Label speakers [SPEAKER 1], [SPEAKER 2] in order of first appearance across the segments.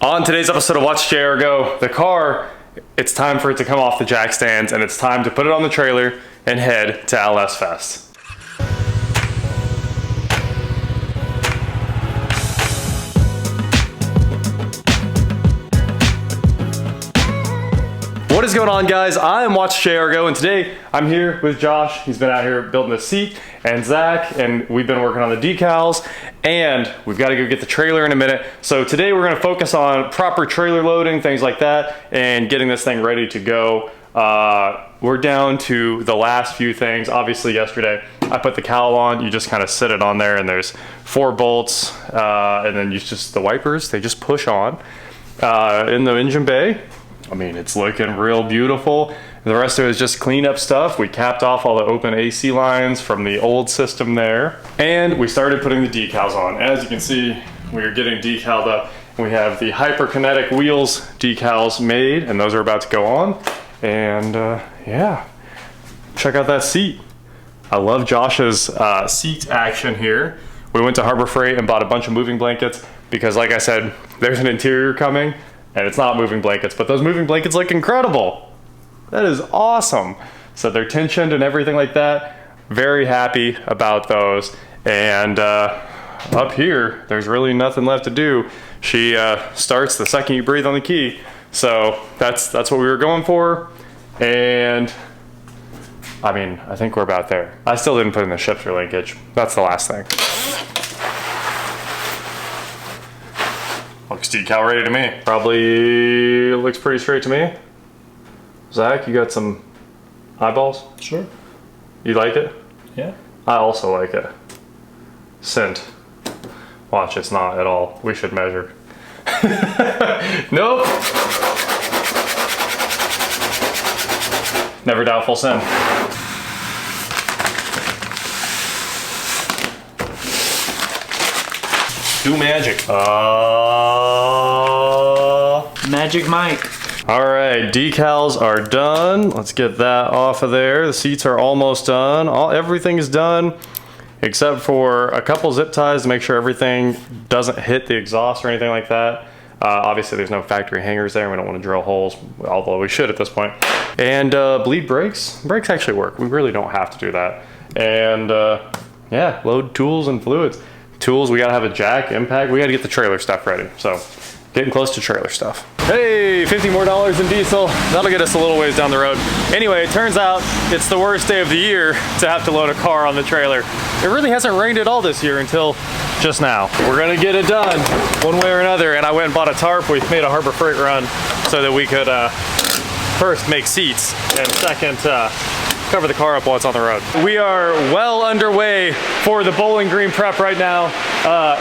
[SPEAKER 1] On today's episode of Watch J&J Go, the car, it's time for it to come off the jack stands and it's time to put it on the trailer and head to LS Fest. What is going on, guys? I am Watch J&J Go, and today I'm here with Josh. He's been out here building the seat, and Zach, and we've been working on the decals, and we've got to go get the trailer in a minute. So today we're going to focus on proper trailer loading, things like that, and getting this thing ready to go. We're down to the last few things. Obviously yesterday I put the cowl on. You just kind of sit it on there, and there's 4 bolts, and then the wipers, they just push on. In the engine bay, I mean, it's looking real beautiful. The rest of it is just cleanup stuff. We capped off all the open AC lines from the old system there. And we started putting the decals on. As you can see, we are getting decaled up. We have the Hyperkinetic wheels decals made, and those are about to go on. And yeah, check out that seat. I love Josh's seat action here. We went to Harbor Freight and bought a bunch of moving blankets because, like I said, there's an interior coming. And it's not moving blankets, but those moving blankets look incredible. That is awesome. So they're tensioned and everything like that. Very happy about those. And up here, there's really nothing left to do. She starts the second you breathe on the key. So that's what we were going for. And I mean, I think we're about there. I still didn't put in the shifter linkage. That's the last thing. Looks decal ready to me. Probably looks pretty straight to me. Zach, you got some eyeballs?
[SPEAKER 2] Sure.
[SPEAKER 1] You like it?
[SPEAKER 2] Yeah.
[SPEAKER 1] I also like it. Scent. Watch, it's not at all. We should measure. Nope. Never doubt full scent. Do magic.
[SPEAKER 2] Magic Mike.
[SPEAKER 1] All right, decals are done. Let's get that off of there. The seats are almost done. Everything is done except for a couple zip ties to make sure everything doesn't hit the exhaust or anything like that. Obviously, there's no factory hangers there. We don't want to drill holes, although we should at this point. And bleed brakes. Brakes actually work. We really don't have to do that. And yeah, load tools and fluids. Tools, we gotta have a jack, impact, we gotta get the trailer stuff ready. So, getting close to trailer stuff. Hey, $50 more in diesel. That'll get us a little ways down the road. Anyway, it turns out it's the worst day of the year to have to load a car on the trailer. It really hasn't rained at all this year until just now. We're gonna get it done one way or another, and I went and bought a tarp. We made a Harbor Freight run so that we could first make seats, and second, cover the car up while it's on the road. We are well underway for the Bowling Green prep right now,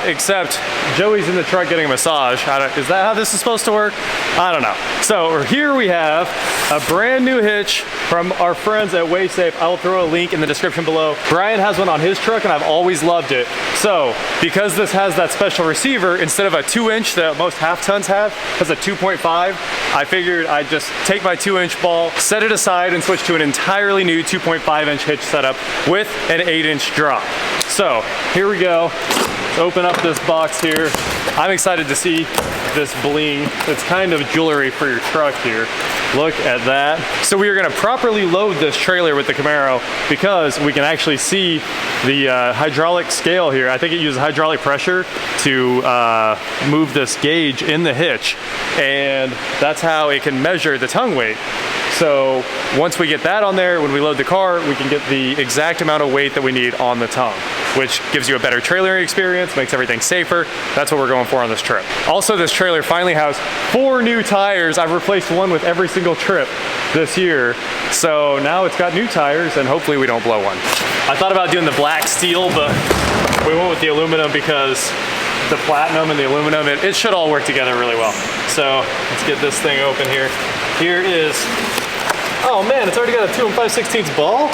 [SPEAKER 1] except Joey's in the truck getting a massage. Is that how this is supposed to work? I don't know. So here we have a brand new hitch from our friends at WaySafe. I will throw a link in the description below. Brian has one on his truck and I've always loved it. So because this has that special receiver, instead of a 2-inch that most half tons have, has a 2.5, I figured I'd just take my 2-inch ball, set it aside, and switch to an entirely new 2.5-inch hitch setup with an 8-inch drop. So here we go. Let's open up this box here. I'm excited to see this bling. It's kind of jewelry for your truck here. Look at that. So we are gonna properly load this trailer with the Camaro because we can actually see the hydraulic scale here. I think it uses hydraulic pressure to move this gauge in the hitch, and that's how it can measure the tongue weight. So once we get that on there, when we load the car, we can get the exact amount of weight that we need on the tongue, which gives you a better trailering experience, makes everything safer. That's what we're going for on this trip. Also, this trailer finally has 4 new tires. I've replaced one with every single trip this year. So now it's got new tires, and hopefully we don't blow one. I thought about doing the black steel, but we went with the aluminum because the platinum and the aluminum, it should all work together really well. So let's get this thing open here. Here is, oh man, it's already got a 2 5/16 ball.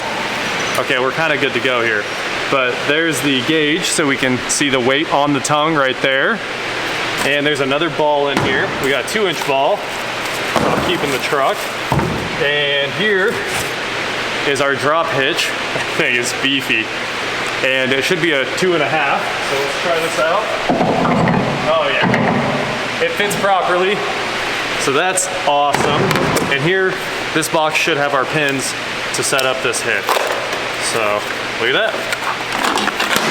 [SPEAKER 1] Okay, we're kind of good to go here. But there's the gauge, so we can see the weight on the tongue right there. And there's another ball in here. We got a 2-inch ball. I'll keep in the truck. And here is our drop hitch. That thing is beefy. And it should be a 2.5. So let's try this out. Oh yeah. It fits properly. So that's awesome. And here, this box should have our pins to set up this hitch. So look at that.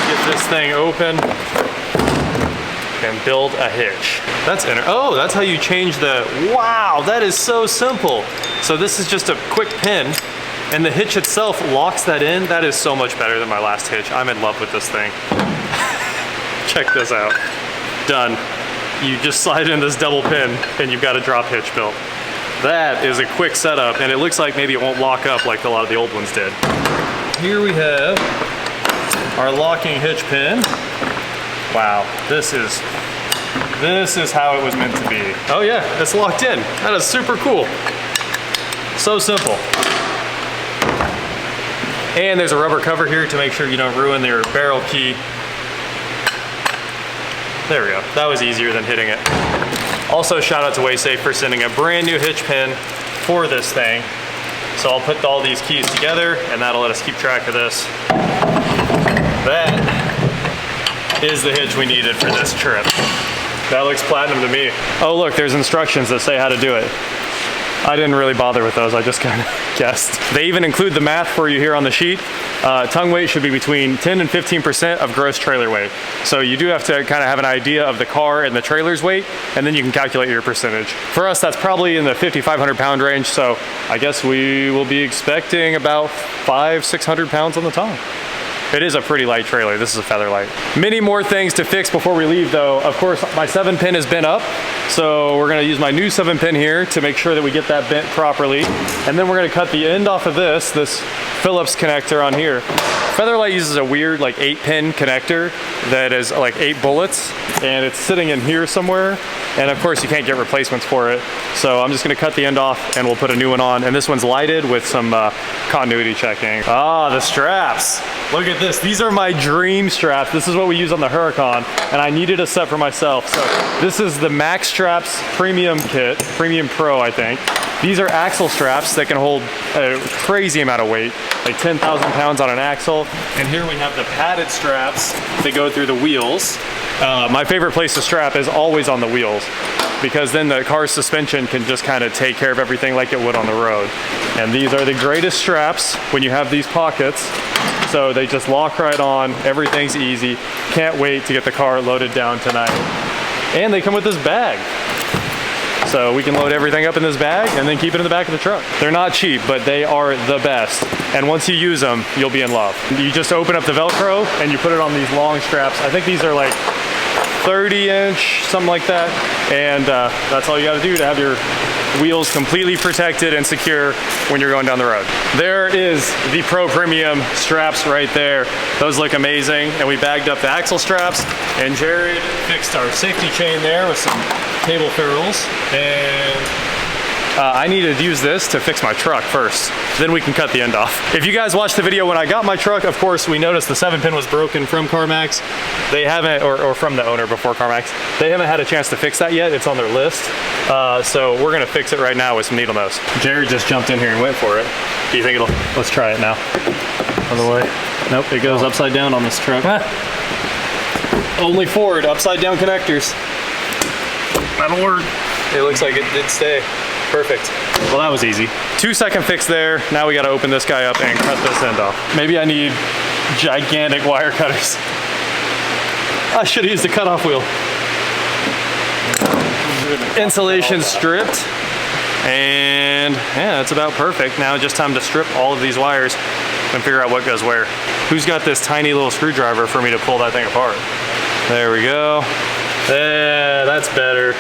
[SPEAKER 1] Get this thing open and build a hitch. Oh, that's how you change the, wow, that is so simple. So this is just a quick pin and the hitch itself locks that in. That is so much better than my last hitch. I'm in love with this thing. Check this out. Done. You just slide in this double pin and you've got a drop hitch built. That is a quick setup and it looks like maybe it won't lock up like a lot of the old ones did. Here we have our locking hitch pin. Wow, this is how it was meant to be. Oh yeah, it's locked in. That is super cool. So simple. And there's a rubber cover here to make sure you don't ruin your barrel key. There we go. That was easier than hitting it. Also, shout out to WaySafe for sending a brand new hitch pin for this thing. So I'll put all these keys together and that'll let us keep track of this. That is the hitch we needed for this trip. That looks platinum to me. Oh look, there's instructions that say how to do it. I didn't really bother with those, I just kind of guessed. They even include the math for you here on the sheet. Tongue weight should be between 10 and 15% of gross trailer weight. So you do have to kind of have an idea of the car and the trailer's weight, and then you can calculate your percentage. For us, that's probably in the 5,500 pound range, so I guess we will be expecting about 500-600 pounds on the tongue. It is a pretty light trailer. This is a feather light. Many more things to fix before we leave though. Of course, my 7-pin has been up. So we're gonna use my new 7-pin here to make sure that we get that bent properly. And then we're gonna cut the end off of this Phillips connector on here. Featherlight uses a weird like 8-pin connector that is like 8 bullets and it's sitting in here somewhere. And of course you can't get replacements for it. So I'm just gonna cut the end off and we'll put a new one on. And this one's lighted with some continuity checking. Ah, the straps. Look at this. These are my dream straps. This is what we use on the Huracan and I needed a set for myself. So this is the Max Straps Premium Kit, Premium Pro I think. These are axle straps that can hold a crazy amount of weight, like 10,000 pounds on an axle. And here we have the padded straps that go through the wheels. My favorite place to strap is always on the wheels because then the car's suspension can just kind of take care of everything like it would on the road. And these are the greatest straps when you have these pockets. So they just lock right on, everything's easy. Can't wait to get the car loaded down tonight. And they come with this bag. So we can load everything up in this bag and then keep it in the back of the truck. They're not cheap, but they are the best. And once you use them, you'll be in love. You just open up the Velcro and you put it on these long straps. I think these are like 30-inch, something like that. And that's all you gotta do to have your wheels completely protected and secure when you're going down the road. There is the Pro Premium straps right there. Those look amazing. And we bagged up the axle straps and Jared fixed our safety chain there with some cable ferrules. And I needed to use this to fix my truck first. Then we can cut the end off. If you guys watched the video when I got my truck, of course, we noticed the 7-pin was broken from CarMax. They haven't, or from the owner before CarMax. They haven't had a chance to fix that yet. It's on their list. So we're gonna fix it right now with some needle nose. Jared just jumped in here and went for it. Do you think it'll, let's try it now. Other way. Nope, it goes upside down on this truck. Only forward, upside down connectors. That'll work. It looks like it did stay. Perfect. Well, that was easy. 2-second fix there. Now we got to open this guy up and cut this end off. Maybe I need gigantic wire cutters. I should have used a cutoff wheel. Insulation stripped. And yeah, that's about perfect. Now just time to strip all of these wires and figure out what goes where. Who's got this tiny little screwdriver for me to pull that thing apart? There we go. Yeah, that's better.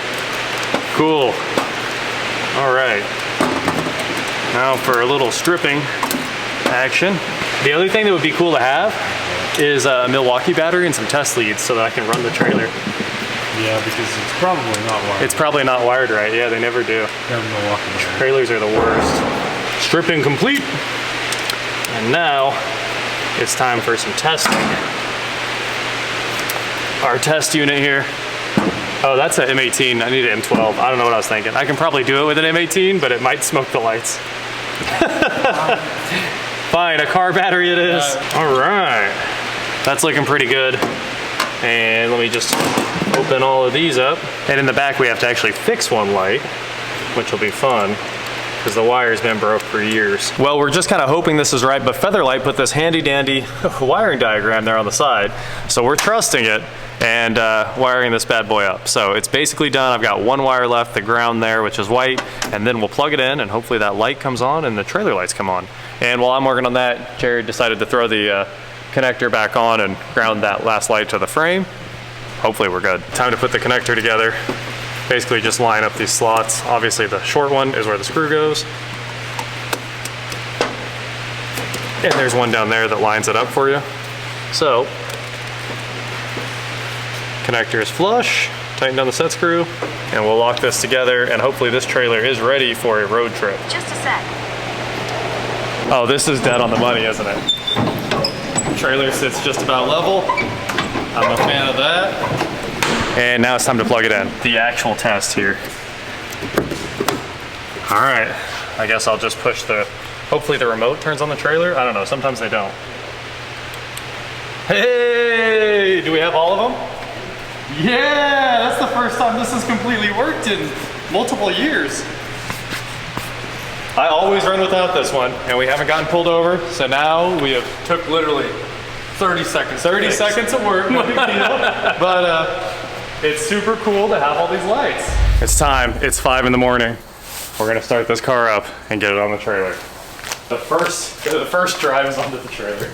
[SPEAKER 1] Cool. All right, now for a little stripping action. The other thing that would be cool to have is a Milwaukee battery and some test leads so that I can run the trailer.
[SPEAKER 3] Yeah, because it's probably not wired.
[SPEAKER 1] It's probably not wired right. Yeah, they never do. Trailers are the worst. Stripping complete. And now it's time for some testing. Our test unit here. Oh, that's an M18. I need an M12. I don't know what I was thinking. I can probably do it with an M18, but it might smoke the lights. Fine, a car battery it is. All right. That's looking pretty good. And let me just open all of these up. And in the back we have to actually fix one light, which will be fun because the wire's been broke for years. Well, we're just kind of hoping this is right, but Featherlight put this handy dandy wiring diagram there on the side. So we're trusting it and wiring this bad boy up. So it's basically done. I've got one wire left, the ground there, which is white, and then we'll plug it in and hopefully that light comes on and the trailer lights come on. And while I'm working on that, Jared decided to throw the connector back on and ground that last light to the frame. Hopefully we're good. Time to put the connector together. Basically just line up these slots. Obviously the short one is where the screw goes. And there's one down there that lines it up for you. So, connector is flush, tighten down the set screw, and we'll lock this together, and hopefully this trailer is ready for a road trip.
[SPEAKER 4] Just a sec.
[SPEAKER 1] Oh, this is dead on the money, isn't it? The trailer sits just about level. I'm a fan of that. And now it's time to plug it in. The actual test here. All right, I guess I'll just push the, hopefully the remote turns on the trailer. I don't know, sometimes they don't. Hey, do we have all of them? Yeah, that's the first time this has completely worked in multiple years. I always run without this one, and we haven't gotten pulled over, so now we have took literally 30 seconds. 30 seconds of work, no big deal. But it's super cool to have all these lights. It's time, it's 5 in the morning. We're gonna start this car up and get it on the trailer. The first drive is onto the trailer.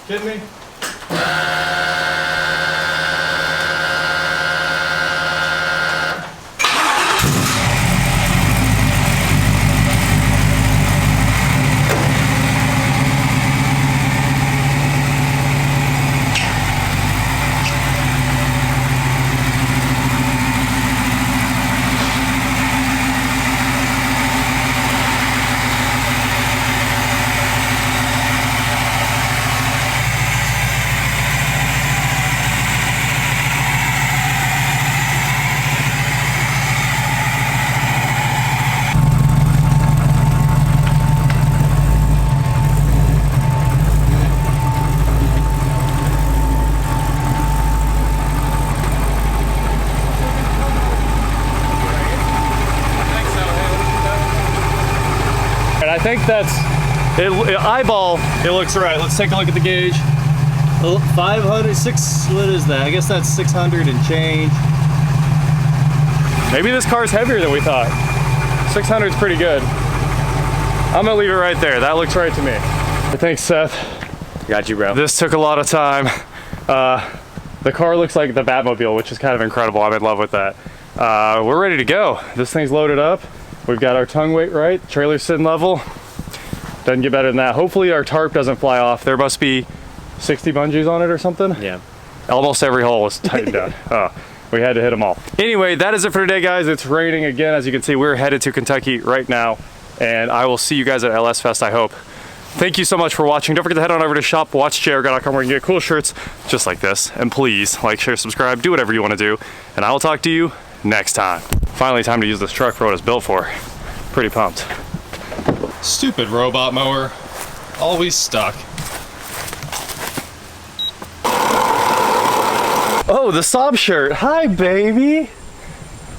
[SPEAKER 1] Kidding me? I think that's, eyeball, it looks right. Let's take a look at the gauge.
[SPEAKER 2] 500, what is that? I guess that's 600 and change.
[SPEAKER 1] Maybe this car's heavier than we thought. 600 is pretty good. I'm gonna leave it right there. That looks right to me. Thanks, Seth.
[SPEAKER 3] Got you, bro.
[SPEAKER 1] This took a lot of time. The car looks like the Batmobile, which is kind of incredible. I'm in love with that. We're ready to go. This thing's loaded up. We've got our tongue weight right. Trailer's sitting level. Doesn't get better than that. Hopefully our tarp doesn't fly off. There must be 60 bungees on it or something.
[SPEAKER 3] Yeah.
[SPEAKER 1] Almost every hole was tightened down. We had to hit them all. Anyway, that is it for today, guys. It's raining again. As you can see, we're headed to Kentucky right now, and I will see you guys at LS Fest, I hope. Thank you so much for watching. Don't forget to head on over to shopwatchjrg.com where you can get cool shirts just like this. And please like, share, subscribe, do whatever you want to do. And I will talk to you next time. Finally, time to use this truck for what it's built for. Pretty pumped. Stupid robot mower. Always stuck. Oh, the SAAB shirt. Hi, baby.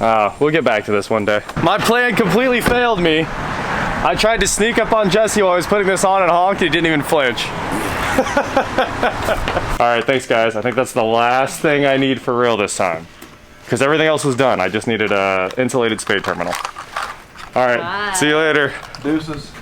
[SPEAKER 1] We'll get back to this one day. My plan completely failed me. I tried to sneak up on Jesse while I was putting this on and honked. He didn't even flinch. All right, thanks, guys. I think that's the last thing I need for real this time, because everything else was done. I just needed a insulated spade terminal. All right, see you later.
[SPEAKER 2] Deuces.